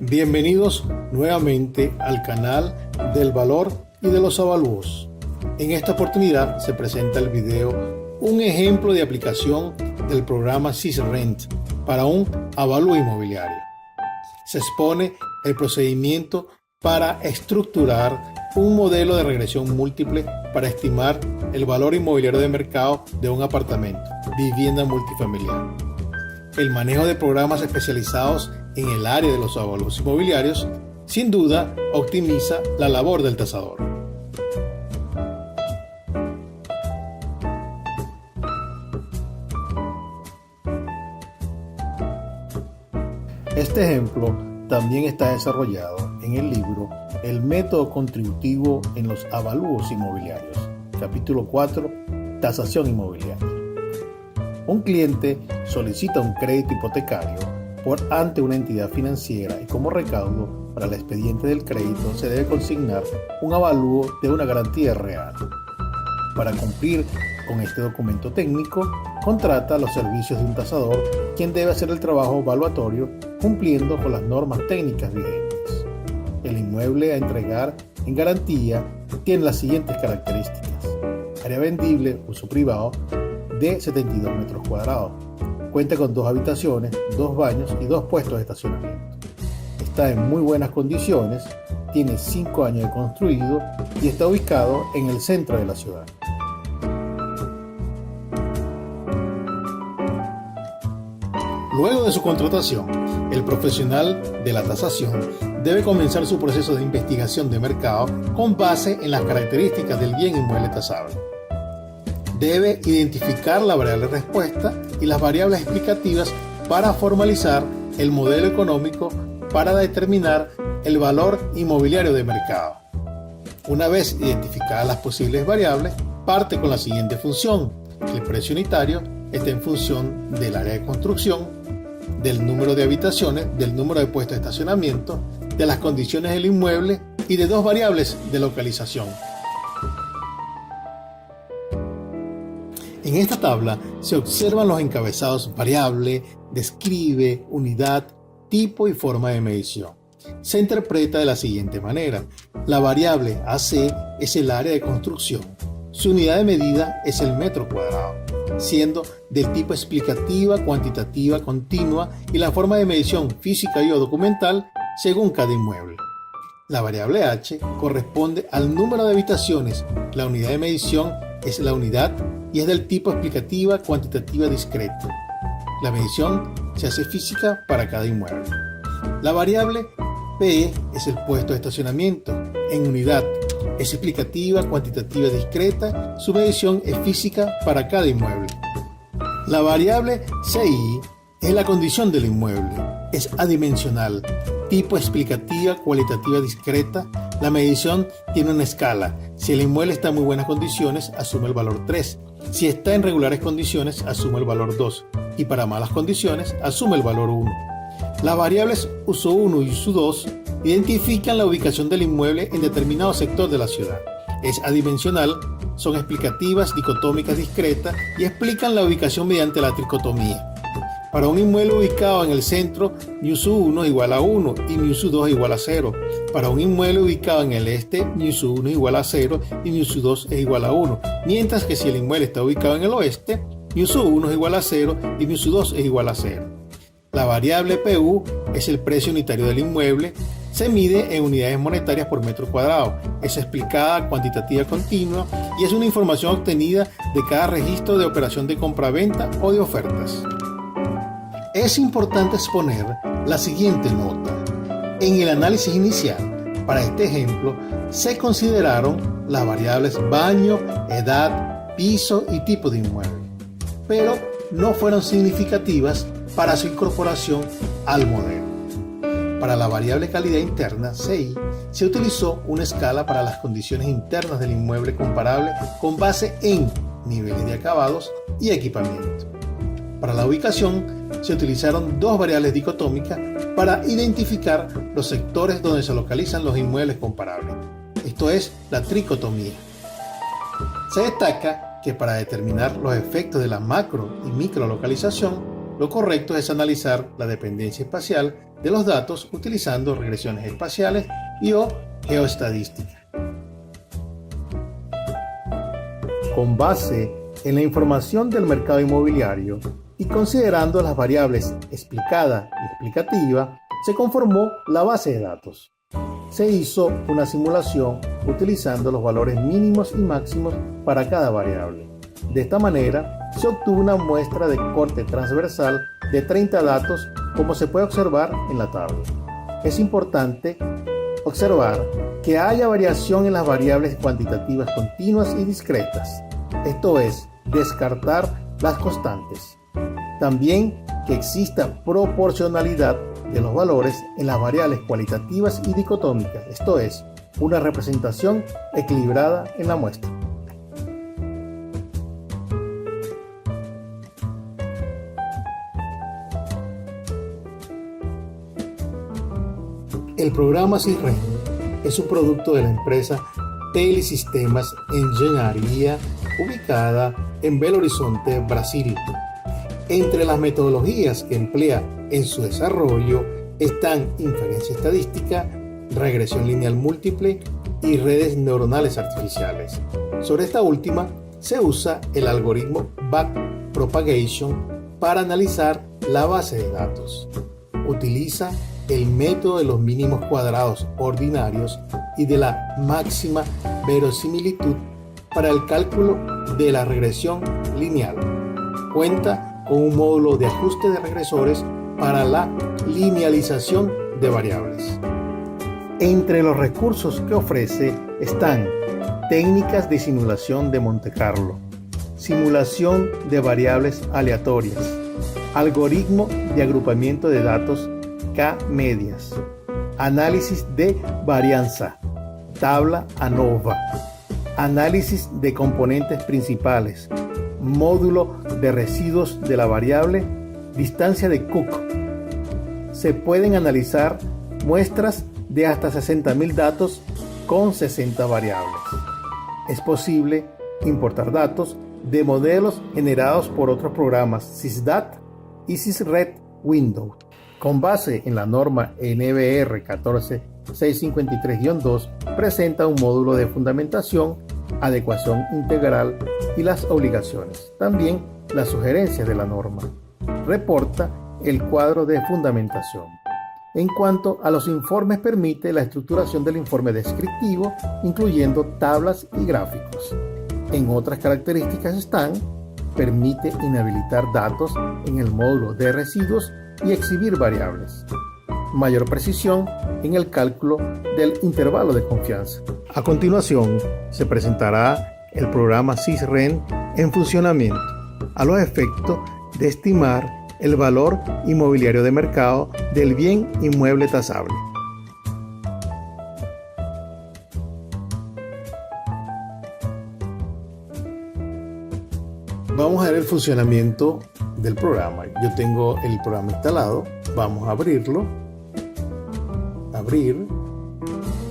Bienvenidos nuevamente al canal del valor y de los avalúos. En esta oportunidad se presenta el video un ejemplo de aplicación del programa Sysrent para un avalúo inmobiliario. Se expone el procedimiento para estructurar un modelo de regresión múltiple para estimar el valor inmobiliario de mercado de un apartamento, vivienda multifamiliar. El manejo de programas especializados en el área de los avalúos inmobiliarios, sin duda, optimiza la labor del tasador. Este ejemplo también está desarrollado en el libro El método contributivo en los avalúos inmobiliarios, capítulo 4, tasación inmobiliaria. Un cliente solicita un crédito hipotecario ante una entidad financiera y como recaudo para el expediente del crédito se debe consignar un avalúo de una garantía real. Para cumplir con este documento técnico, contrata los servicios de un tasador, quien debe hacer el trabajo evaluatorio cumpliendo con las normas técnicas vigentes. El inmueble a entregar en garantía tiene las siguientes características: área vendible, uso privado, de 72 metros cuadrados. Cuenta con 2 habitaciones, 2 baños y 2 puestos de estacionamiento. Está en muy buenas condiciones, tiene 5 años de construido y está ubicado en el centro de la ciudad. Luego de su contratación, el profesional de la tasación debe comenzar su proceso de investigación de mercado con base en las características del bien inmueble tasable. Debe identificar la variable respuesta y las variables explicativas para formalizar el modelo económico para determinar el valor inmobiliario de mercado. Una vez identificadas las posibles variables, parte con la siguiente función. El precio unitario está en función del área de construcción, del número de habitaciones, del número de puestos de estacionamiento, de las condiciones del inmueble y de 2 variables de localización. En esta tabla se observan los encabezados variable, describe, unidad, tipo y forma de medición. Se interpreta de la siguiente manera: la variable AC es el área de construcción, su unidad de medida es el metro cuadrado, siendo del tipo explicativa, cuantitativa, continua y la forma de medición física y o documental según cada inmueble. La variable H corresponde al número de habitaciones, la unidad de medición es la unidad y es del tipo explicativa, cuantitativa, discreta. La medición se hace física para cada inmueble. La variable P es el puesto de estacionamiento en unidad, es explicativa, cuantitativa, discreta, su medición es física para cada inmueble. La variable CI es la condición del inmueble, es adimensional, tipo explicativa, cualitativa, discreta. La medición tiene una escala. Si el inmueble está en muy buenas condiciones, asume el valor 3. Si está en regulares condiciones, asume el valor 2. Y para malas condiciones, asume el valor 1. Las variables uso 1 y uso 2 identifican la ubicación del inmueble en determinado sector de la ciudad. Es adimensional, son explicativas, dicotómicas, discretas y explican la ubicación mediante la tricotomía. Para un inmueble ubicado en el centro, mi uso 1 es igual a 1 y mi uso 2 es igual a 0. Para un inmueble ubicado en el este, mi uso 1 es igual a 0 y mi uso 2 es igual a 1. Mientras que si el inmueble está ubicado en el oeste, mi uso 1 es igual a 0 y mi uso 2 es igual a 0. La variable PU es el precio unitario del inmueble. Se mide en unidades monetarias por metro cuadrado. Es explicada, cuantitativa, continua y es una información obtenida de cada registro de operación de compra-venta o de ofertas. Es importante exponer la siguiente nota. En el análisis inicial, para este ejemplo, se consideraron las variables baño, edad, piso y tipo de inmueble, pero no fueron significativas para su incorporación al modelo. Para la variable calidad interna, CI, se utilizó una escala para las condiciones internas del inmueble comparable con base en niveles de acabados y equipamiento. Para la ubicación, se utilizaron 2 variables dicotómicas para identificar los sectores donde se localizan los inmuebles comparables. Esto es la tricotomía. Se destaca que para determinar los efectos de la macro y micro localización, Lo correcto es analizar la dependencia espacial de los datos utilizando regresiones espaciales y o geoestadística. Con base en la información del mercado inmobiliario y considerando las variables explicada y explicativa, se conformó la base de datos. Se hizo una simulación utilizando los valores mínimos y máximos para cada variable. De esta manera, se obtuvo una muestra de corte transversal de 30 datos, como se puede observar en la tabla. Es importante observar que haya variación en las variables cuantitativas continuas y discretas, esto es, descartar las constantes. También que exista proporcionalidad de los valores en las variables cualitativas y dicotómicas, esto es, una representación equilibrada en la muestra. El programa CISREN es un producto de la empresa Telesistemas Engenharia, ubicada en Belo Horizonte, Brasil. Entre las metodologías que emplea en su desarrollo están inferencia estadística, regresión lineal múltiple y redes neuronales artificiales. Sobre esta última se usa el algoritmo Backpropagation para analizar la base de datos. Utiliza el método de los mínimos cuadrados ordinarios y de la máxima verosimilitud para el cálculo de la regresión lineal. Cuenta con un módulo de ajuste de regresores para la linealización de variables. Entre los recursos que ofrece están técnicas de simulación de Monte Carlo, simulación de variables aleatorias, algoritmo de agrupamiento de datos K-medias, análisis de varianza, tabla ANOVA, análisis de componentes principales, módulo de residuos de la variable, distancia de Cook. Se pueden analizar muestras de hasta 60.000 datos con 60 variables. Es posible importar datos de modelos generados por otros programas SysDat y SysRed Windows. Con base en la norma NBR 14653-2, presenta un módulo de fundamentación, adecuación integral y las obligaciones. También las sugerencias de la norma. Reporta el cuadro de fundamentación. En cuanto a los informes, permite la estructuración del informe descriptivo, incluyendo tablas y gráficos. En otras características están: permite inhabilitar datos en el módulo de residuos y exhibir variables. Mayor precisión en el cálculo del intervalo de confianza. A continuación, se presentará el programa CISREN en funcionamiento, a los efectos de estimar el valor inmobiliario de mercado del bien inmueble tasable. Vamos a ver el funcionamiento del programa. Yo tengo el programa instalado. Vamos a abrirlo. Abrir.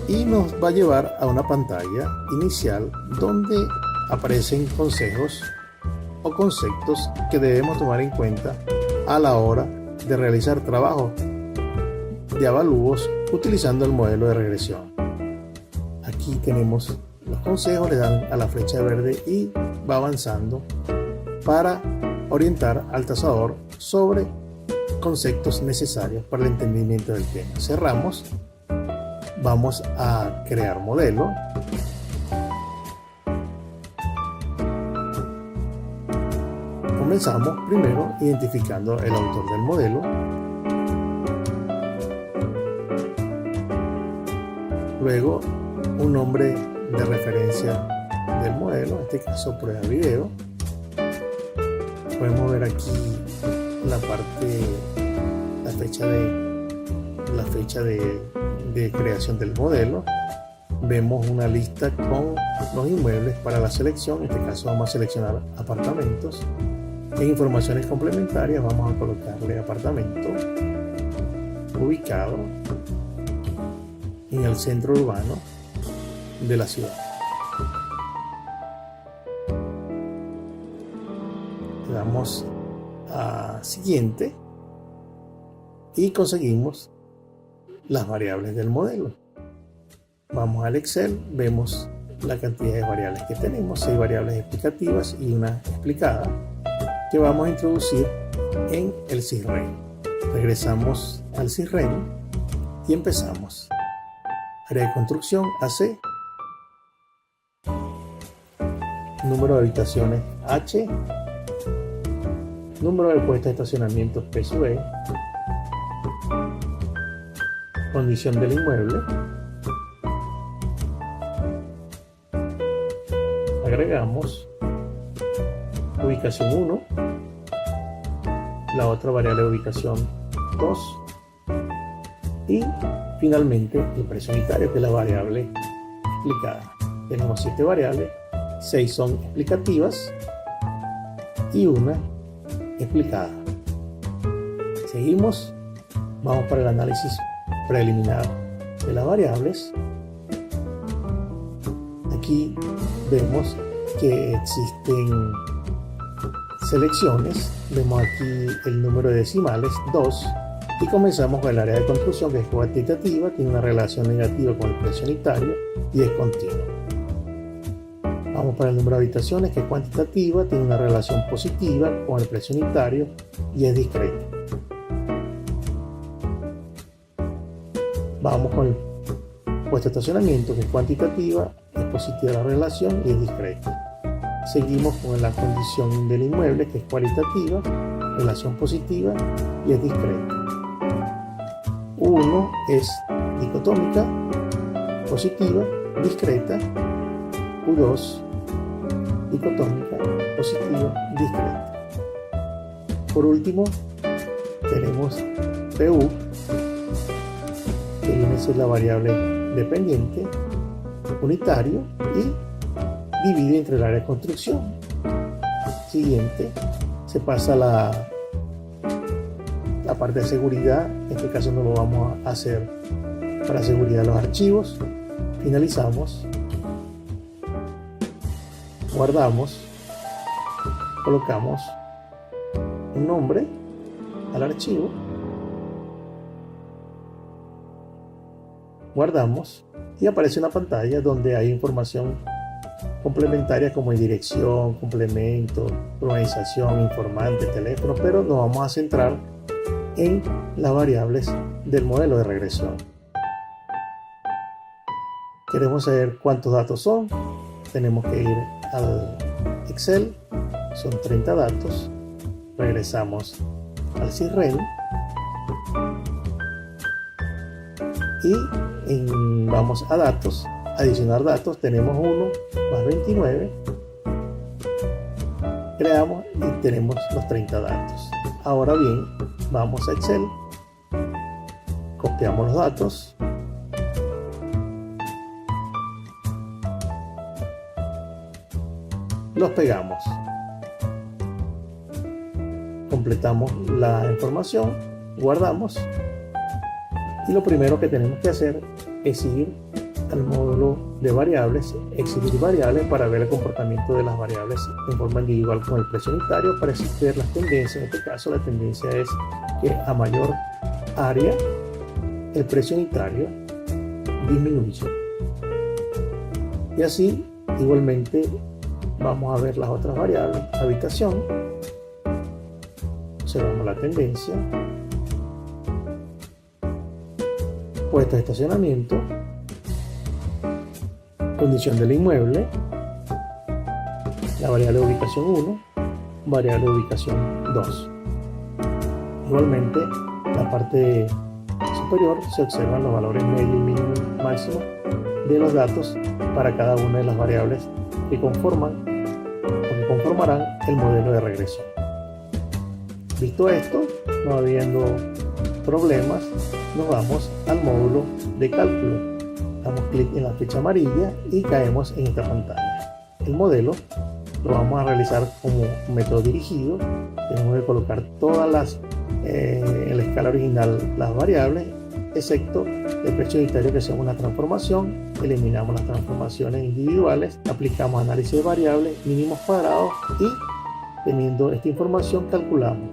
Y nos va a llevar a una pantalla inicial donde aparecen consejos o conceptos que debemos tomar en cuenta a la hora de realizar trabajos de avalúos utilizando el modelo de regresión. Aquí tenemos los consejos, le dan a la flecha verde y va avanzando para orientar al tasador sobre conceptos necesarios para el entendimiento del tema. Cerramos, vamos a crear modelo. Comenzamos primero identificando el autor del modelo. Luego un nombre de referencia del modelo, en este caso prueba video. Podemos ver aquí la parte, la fecha de creación del modelo. Vemos una lista con los inmuebles para la selección. En este caso vamos a seleccionar apartamentos. En informaciones complementarias vamos a colocarle apartamento ubicado en el centro urbano de la ciudad. Le damos a sí siguiente y conseguimos las variables del modelo. Vamos al Excel, vemos la cantidad de variables que tenemos, 6 variables explicativas y una explicada que vamos a introducir en el SysRein. Regresamos al SysRein y empezamos. Área de construcción AC, número de habitaciones H, número de puestos de estacionamiento P sub E, condición del inmueble, agregamos ubicación 1, la otra variable de ubicación 2 y finalmente el precio unitario, que es la variable explicada. Tenemos 7 variables, 6 son explicativas y una explicada. Seguimos, vamos para el análisis preliminar de las variables. Aquí vemos que existen selecciones, vemos aquí el número de decimales 2 y comenzamos con el área de construcción, que es cuantitativa, tiene una relación negativa con el precio unitario y es continua. Vamos para el número de habitaciones, que es cuantitativa, tiene una relación positiva con el precio unitario y es discreta. Vamos con el puesto de estacionamiento, que es cuantitativa, es positiva la relación y es discreta. Seguimos con la condición del inmueble, que es cualitativa, relación positiva y es discreta. 1 es dicotómica, positiva, discreta. U2, dicotómica, positiva, discreta. Por último, tenemos PU, que viene a ser la variable dependiente, unitario y divide entre el área de construcción. Siguiente, se pasa a la parte de seguridad. En este caso no lo vamos a hacer para seguridad de los archivos. Finalizamos, guardamos, colocamos un nombre al archivo, guardamos y aparece una pantalla donde hay información complementaria como dirección, complemento, organización, informante, teléfono, pero nos vamos a centrar en las variables del modelo de regresión. Queremos saber cuántos datos son, tenemos que ir al Excel, son 30 datos, regresamos al SysRein y vamos a datos, adicionar datos, tenemos 1 más 29, creamos y tenemos los 30 datos. Ahora bien, vamos a Excel, copiamos los datos, los pegamos, completamos la información, guardamos y lo primero que tenemos que hacer es ir al módulo de variables, exhibir variables para ver el comportamiento de las variables en forma individual con el precio unitario, para ver las tendencias. En este caso la tendencia es que a mayor área el precio unitario disminuye, y así igualmente vamos a ver las otras variables. Habitación, observamos la tendencia, puestos de estacionamiento, condición del inmueble, la variable de ubicación 1, variable de ubicación 2. Igualmente, la parte superior se observan los valores medio y mínimo máximo de los datos para cada una de las variables que conforman o que conformarán el modelo de regresión. Visto esto, no habiendo problemas, nos vamos al módulo de cálculo. Damos clic en la flecha amarilla y caemos en esta pantalla. El modelo lo vamos a realizar como método dirigido. Tenemos que colocar todas en la escala original las variables, excepto el precio unitario, que sea una transformación. Eliminamos las transformaciones individuales, aplicamos análisis de variables, mínimos cuadrados y teniendo esta información calculamos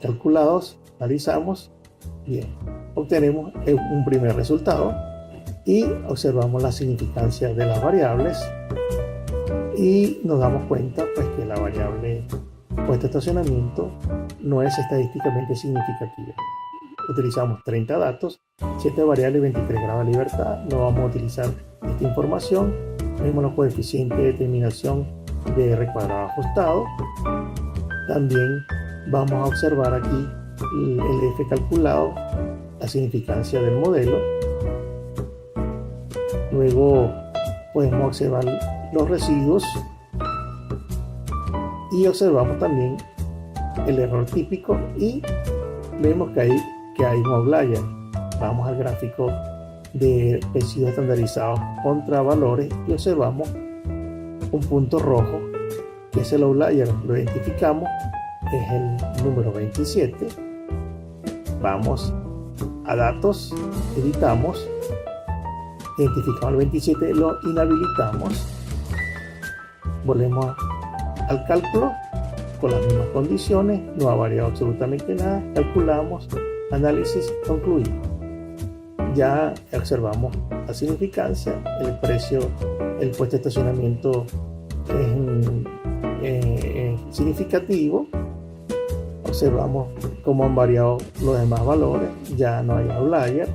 calculados, analizamos, bien, obtenemos un primer resultado y observamos la significancia de las variables y nos damos cuenta pues que la variable puesta de estacionamiento no es estadísticamente significativa. Utilizamos 30 datos, 7 variables y 23 grados de libertad. No vamos a utilizar esta información. Vemos los coeficientes de determinación de R cuadrado ajustado. También vamos a observar aquí el F calculado, la significancia del modelo. Luego podemos observar los residuos y observamos también el error típico y vemos que hay un outlier. Vamos al gráfico de residuos estandarizados contra valores y observamos un punto rojo que es el outlier. Lo identificamos, es el número 27. Vamos a datos, editamos, identificamos el 27, lo inhabilitamos, volvemos al cálculo con las mismas condiciones, no ha variado absolutamente nada, calculamos, análisis, concluimos. Ya observamos la significancia, el precio, el puesto de estacionamiento es significativo. Observamos cómo han variado los demás valores, ya no hay outlier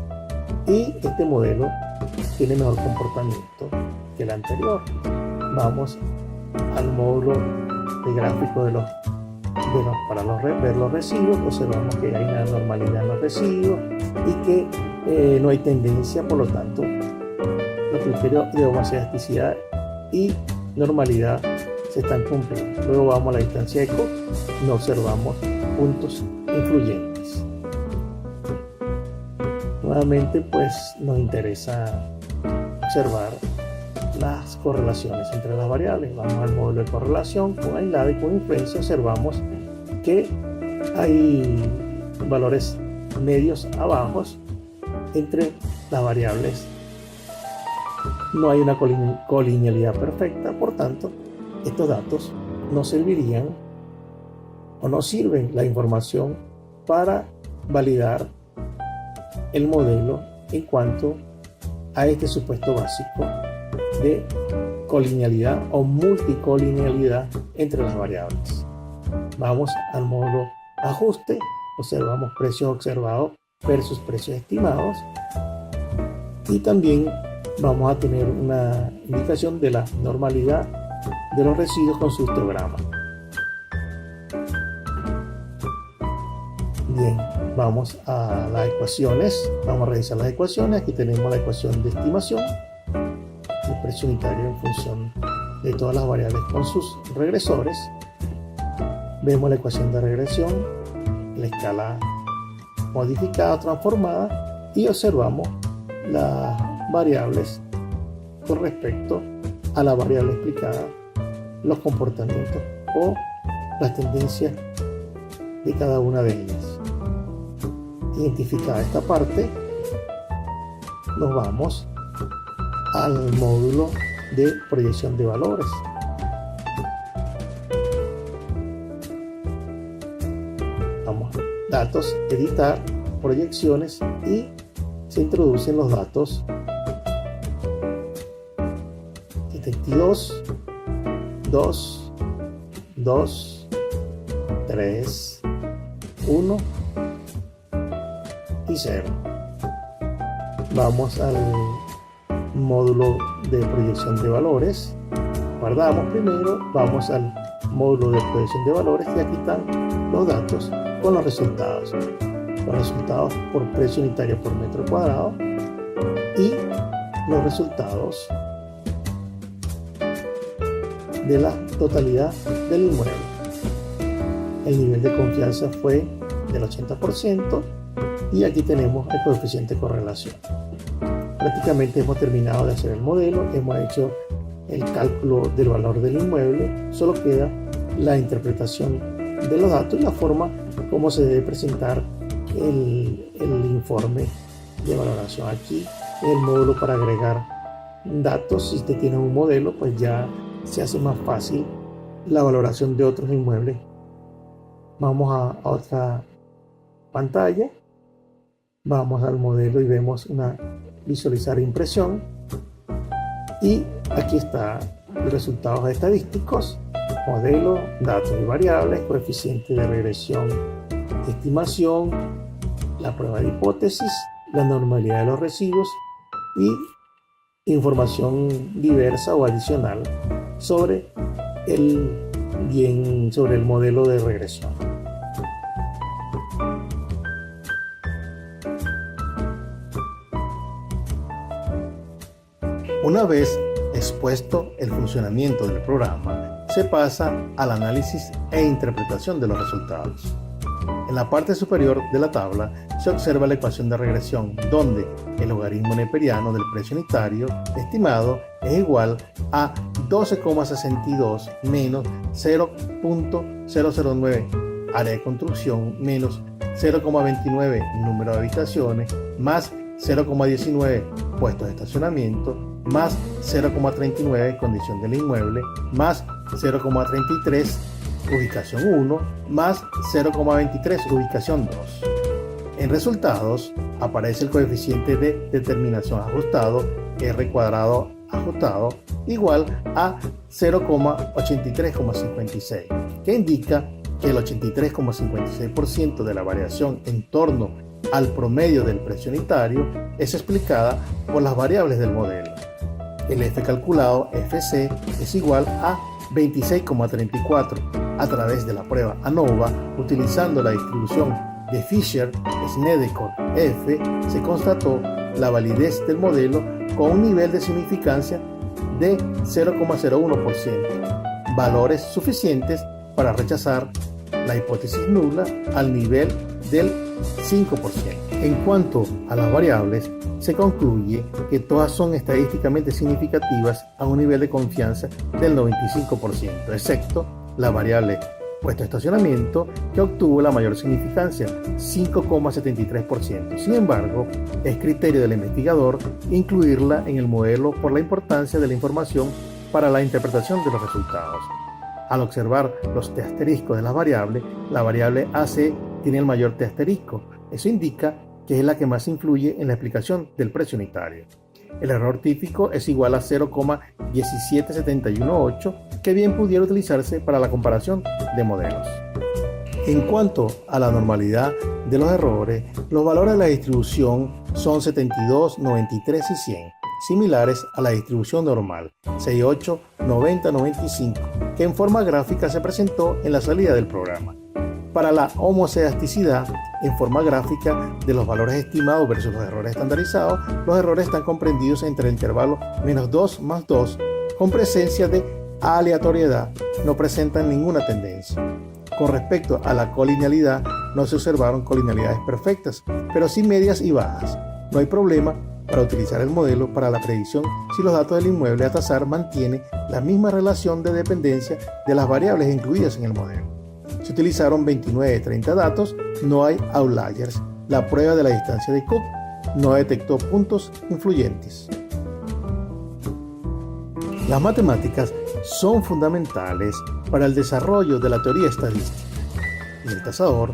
y este modelo tiene mejor comportamiento que el anterior. Vamos al módulo de gráfico para ver los residuos. Observamos que hay una normalidad en los residuos y que no hay tendencia, por lo tanto los criterios de homoelasticidad y normalidad se están cumpliendo. Luego vamos a la distancia eco, no observamos puntos influyentes. Nuevamente pues nos interesa observar las correlaciones entre las variables. Vamos al módulo de correlación con aislada y con influencia. Observamos que hay valores medios a bajos entre las variables. No hay una colinealidad perfecta, por tanto estos datos no servirían o no sirven la información para validar el modelo en cuanto a este supuesto básico de colinealidad o multicolinealidad entre las variables. Vamos al módulo ajuste, observamos precios observados versus precios estimados y también vamos a tener una indicación de la normalidad de los residuos con su histograma. Bien, vamos a las ecuaciones, vamos a revisar las ecuaciones. Aquí tenemos la ecuación de estimación, el precio unitario en función de todas las variables con sus regresores. Vemos la ecuación de regresión, la escala modificada o transformada y observamos las variables con respecto a la variable explicada, los comportamientos o las tendencias de cada una de ellas. Identificada esta parte, nos vamos al módulo de proyección de valores. Vamos a datos, editar, proyecciones y se introducen los datos 72, 2, 2, 3, 1 y 0. Vamos al módulo de proyección de valores, guardamos primero, vamos al módulo de proyección de valores y aquí están los datos con los resultados por precio unitario por metro cuadrado y los resultados de la totalidad del inmueble. El nivel de confianza fue del 80% y aquí tenemos el coeficiente de correlación. Prácticamente hemos terminado de hacer el modelo, hemos hecho el cálculo del valor del inmueble, solo queda la interpretación de los datos y la forma como se debe presentar el informe de valoración. Aquí el módulo para agregar datos. Si usted tiene un modelo, pues ya se hace más fácil la valoración de otros inmuebles. Vamos a otra pantalla. Vamos al modelo y vemos una visualizar impresión. Y aquí está los resultados estadísticos, modelo, datos y variables, coeficiente de regresión, estimación, la prueba de hipótesis, la normalidad de los residuos y información diversa o adicional sobre sobre el modelo de regresión. Una vez expuesto el funcionamiento del programa, se pasa al análisis e interpretación de los resultados. En la parte superior de la tabla se observa la ecuación de regresión, donde el logaritmo neperiano del precio unitario estimado es igual a 12,62 menos 0.009 área de construcción menos 0,29 número de habitaciones más 0,19 puestos de estacionamiento más 0,39 condición del inmueble más 0,33 ubicación 1 más 0,23 ubicación 2. En resultados aparece el coeficiente de determinación ajustado R cuadrado ajustado igual a 0,8356, que indica que el 83,56% de la variación en torno al promedio del precio unitario es explicada por las variables del modelo. El F calculado, FC, es igual a 26,34 a través de la prueba ANOVA. Utilizando la distribución de Fisher-Snedecor F, se constató la validez del modelo con un nivel de significancia de 0,01%, valores suficientes para rechazar la hipótesis nula al nivel del 5%. En cuanto a las variables, se concluye que todas son estadísticamente significativas a un nivel de confianza del 95%, excepto la variable puesto de estacionamiento, que obtuvo la mayor significancia, 5,73%. Sin embargo, es criterio del investigador incluirla en el modelo por la importancia de la información para la interpretación de los resultados. Al observar los T asteriscos de la variable AC tiene el mayor T asterisco. Eso indica que es la que más influye en la explicación del precio unitario. El error típico es igual a 0,17718, que bien pudiera utilizarse para la comparación de modelos. En cuanto a la normalidad de los errores, los valores de la distribución son 72, 93 y 100, similares a la distribución normal, 68, 90, 95, que en forma gráfica se presentó en la salida del programa. Para la homocedasticidad, en forma gráfica de los valores estimados versus los errores estandarizados, los errores están comprendidos entre el intervalo -2 más 2, con presencia de aleatoriedad, no presentan ninguna tendencia. Con respecto a la colinealidad, no se observaron colinealidades perfectas, pero sí medias y bajas. No hay problema para utilizar el modelo para la predicción si los datos del inmueble a tasar mantienen la misma relación de dependencia de las variables incluidas en el modelo. Se utilizaron 29 de 30 datos, no hay outliers. La prueba de la distancia de Cook no detectó puntos influyentes. Las matemáticas son fundamentales para el desarrollo de la teoría estadística, y el tasador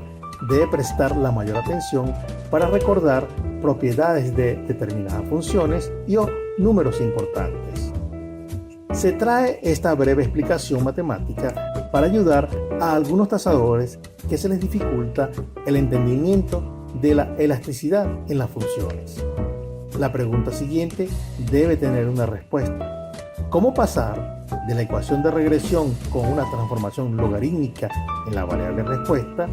debe prestar la mayor atención para recordar propiedades de determinadas funciones o números importantes. Se trae esta breve explicación matemática para ayudar a algunos tasadores que se les dificulta el entendimiento de la elasticidad en las funciones. La pregunta siguiente debe tener una respuesta. ¿Cómo pasar de la ecuación de regresión con una transformación logarítmica en la variable respuesta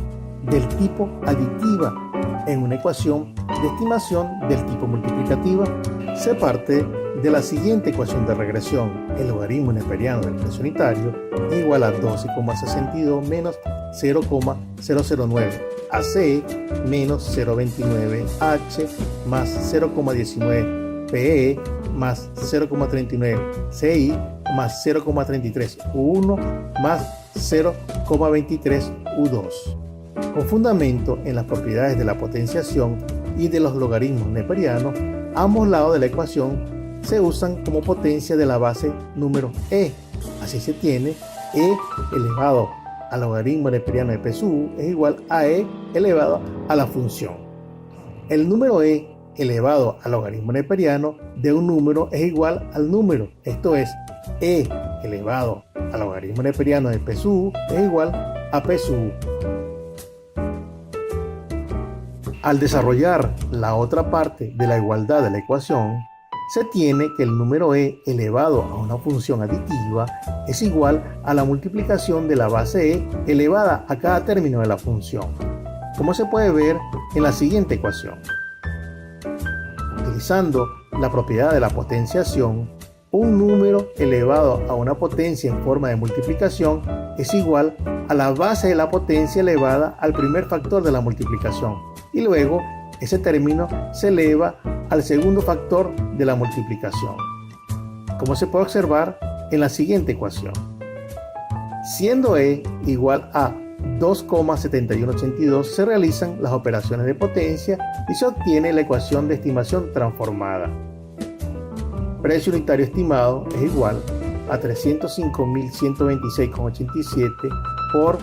del tipo aditiva en una ecuación de estimación del tipo multiplicativa? Se parte de la siguiente ecuación de regresión: el logaritmo neperiano del precio unitario igual a 12,62 menos 0,009 AC menos 0,29 H más 0,19 PE más 0,39 CI más 0,33 U1 más 0,23 U2. Con fundamento en las propiedades de la potenciación y de los logaritmos neperianos, ambos lados de la ecuación se usan como potencia de la base número E. Así se tiene E elevado al logaritmo neperiano de P sub u es igual a e elevado a la función. El número e elevado al logaritmo neperiano de un número es igual al número, esto es, e elevado al logaritmo neperiano de P sub u es igual a P sub u. Al desarrollar la otra parte de la igualdad de la ecuación, se tiene que el número e elevado a una función aditiva es igual a la multiplicación de la base e elevada a cada término de la función, como se puede ver en la siguiente ecuación. Utilizando la propiedad de la potenciación, un número elevado a una potencia en forma de multiplicación es igual a la base de la potencia elevada al primer factor de la multiplicación, y luego ese término se eleva al segundo factor de la multiplicación, como se puede observar en la siguiente ecuación. Siendo e igual a 2,7182 se realizan las operaciones de potencia y se obtiene la ecuación de estimación transformada. Precio unitario estimado es igual a 305.126,87 por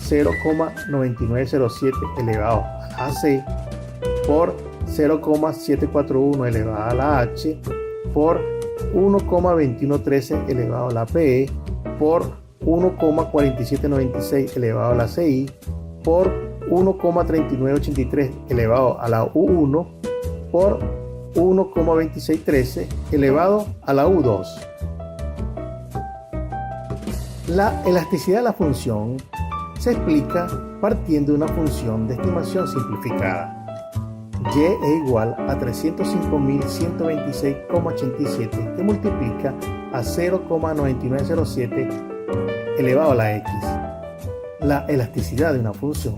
0,9907 elevado a la AC por 0,741 elevado a la H por 1,2113 elevado a la PE por 1,4796 elevado a la CI por 1,3983 elevado a la U1 por 1,2613 elevado a la U2. La elasticidad de la función se explica partiendo de una función de estimación simplificada. Y es igual a 305.126,87 que multiplica a 0,9907 elevado a la x. La elasticidad de una función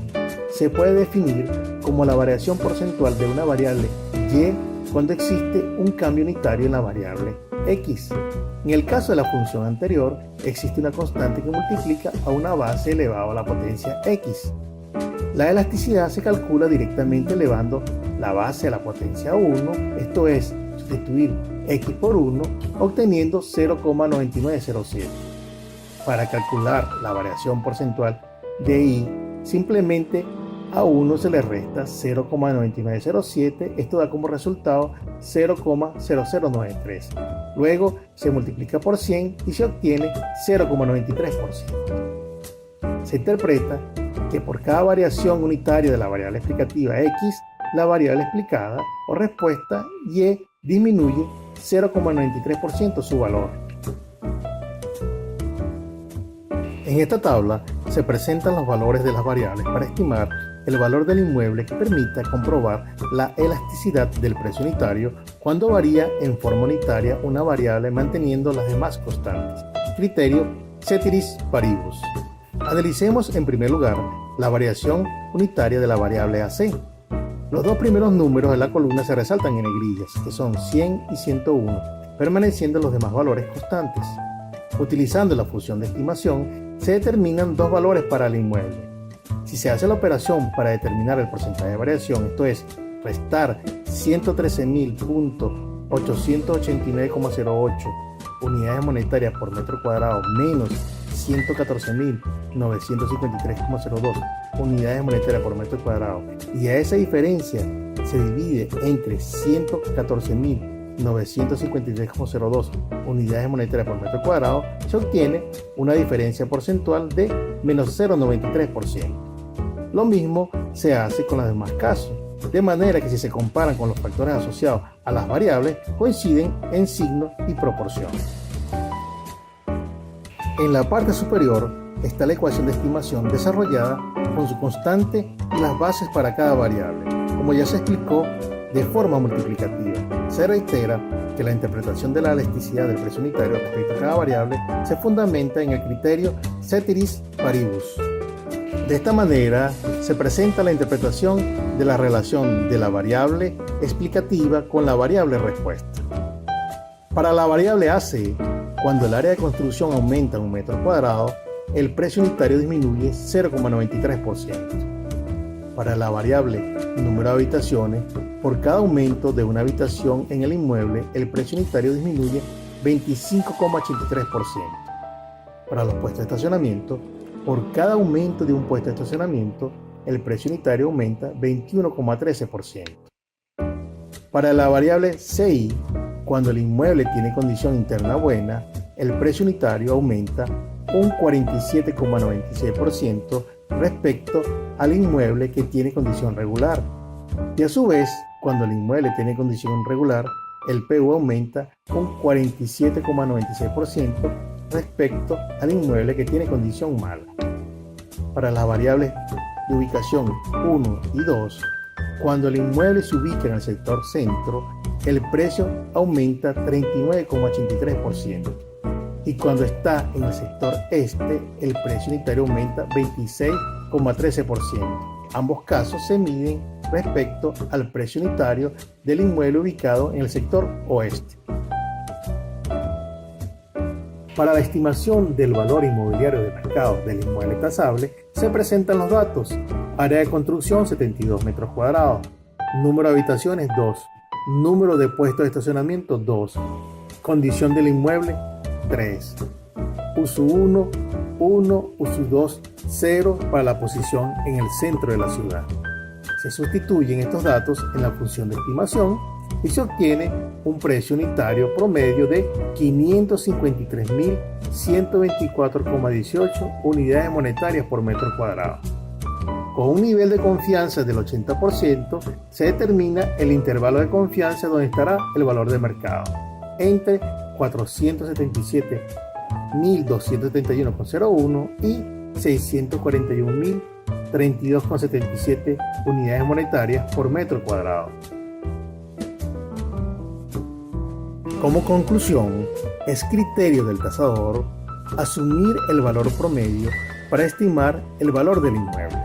se puede definir como la variación porcentual de una variable y cuando existe un cambio unitario en la variable x. En el caso de la función anterior, existe una constante que multiplica a una base elevado a la potencia x. La elasticidad se calcula directamente elevando la base a la potencia 1, esto es, sustituir x por 1, obteniendo 0,9907. Para calcular la variación porcentual de y, simplemente a 1 se le resta 0,9907, esto da como resultado 0,0093. Luego se multiplica por 100 y se obtiene 0,93%. Se interpreta que por cada variación unitaria de la variable explicativa x, la variable explicada o respuesta y disminuye 0,93% su valor. En esta tabla se presentan los valores de las variables para estimar el valor del inmueble que permita comprobar la elasticidad del precio unitario cuando varía en forma unitaria una variable manteniendo las demás constantes. Criterio ceteris paribus. Analicemos en primer lugar la variación unitaria de la variable AC. Los dos primeros números de la columna se resaltan en negrillas, que son 100 y 101, permaneciendo los demás valores constantes. Utilizando la función de estimación, se determinan dos valores para el inmueble. Si se hace la operación para determinar el porcentaje de variación, esto es, restar 113.889,08 unidades monetarias por metro cuadrado menos 114.953,02 unidades monetarias por metro cuadrado, y a esa diferencia se divide entre 114.953,02 unidades monetarias por metro cuadrado, se obtiene una diferencia porcentual de menos 0,93%. Lo mismo se hace con los demás casos, de manera que si se comparan con los factores asociados a las variables, coinciden en signo y proporción. En la parte superior está la ecuación de estimación desarrollada con su constante y las bases para cada variable. Como ya se explicó de forma multiplicativa, se reitera que la interpretación de la elasticidad del precio unitario respecto a cada variable se fundamenta en el criterio ceteris paribus. De esta manera se presenta la interpretación de la relación de la variable explicativa con la variable respuesta. Para la variable AC, cuando el área de construcción aumenta en un metro cuadrado, el precio unitario disminuye 0,93%. Para la variable número de habitaciones, por cada aumento de una habitación en el inmueble, el precio unitario disminuye 25,83%. Para los puestos de estacionamiento, Por cada aumento de un puesto de estacionamiento, el precio unitario aumenta 21,13%. Para la variable CI, cuando el inmueble tiene condición interna buena, el precio unitario aumenta un 47,96% respecto al inmueble que tiene condición regular. Y a su vez, cuando el inmueble tiene condición regular, el PU aumenta un 47,96% respecto al inmueble que tiene condición mala. Para las variables de ubicación 1 y 2, cuando el inmueble se ubica en el sector centro, el precio aumenta 39,83%. Y cuando está en el sector este, el precio unitario aumenta 26,13%. Ambos casos se miden respecto al precio unitario del inmueble ubicado en el sector oeste. Para la estimación del valor inmobiliario de mercado del inmueble tasable, se presentan los datos: área de construcción 72 metros cuadrados, número de habitaciones 2, número de puestos de estacionamiento 2, condición del inmueble 3, uso 1, 1, uso 2, 0 para la posición en el centro de la ciudad. Se sustituyen estos datos en la función de estimación y se obtiene un precio unitario promedio de 553.124,18 unidades monetarias por metro cuadrado. Con un nivel de confianza del 80%, se determina el intervalo de confianza donde estará el valor de mercado, entre 477.271,01 y 641.032,77 unidades monetarias por metro cuadrado. Como conclusión, es criterio del tasador asumir el valor promedio para estimar el valor del inmueble.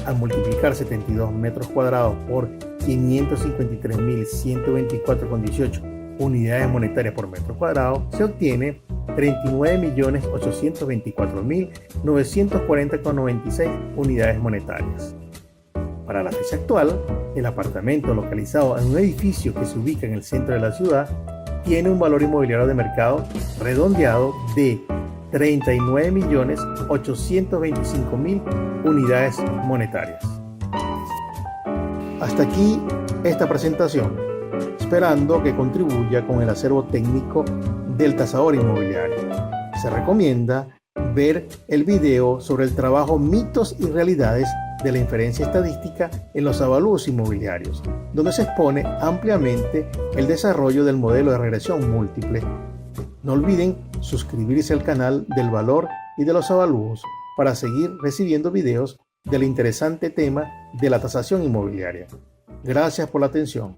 Al multiplicar 72 metros cuadrados por 553.124,18 unidades monetarias por metro cuadrado, se obtiene 39.824.940,96 unidades monetarias. Para la fecha actual, el apartamento localizado en un edificio que se ubica en el centro de la ciudad tiene un valor inmobiliario de mercado redondeado de 39.825.000 unidades monetarias. Hasta aquí esta presentación, esperando que contribuya con el acervo técnico del tasador inmobiliario. Se recomienda ver el video sobre el trabajo Mitos y Realidades de la Inferencia Estadística en los Avalúos Inmobiliarios, donde se expone ampliamente el desarrollo del modelo de regresión múltiple. No olviden suscribirse al canal del Valor y de los Avalúos para seguir recibiendo videos del interesante tema de la tasación inmobiliaria. Gracias por la atención.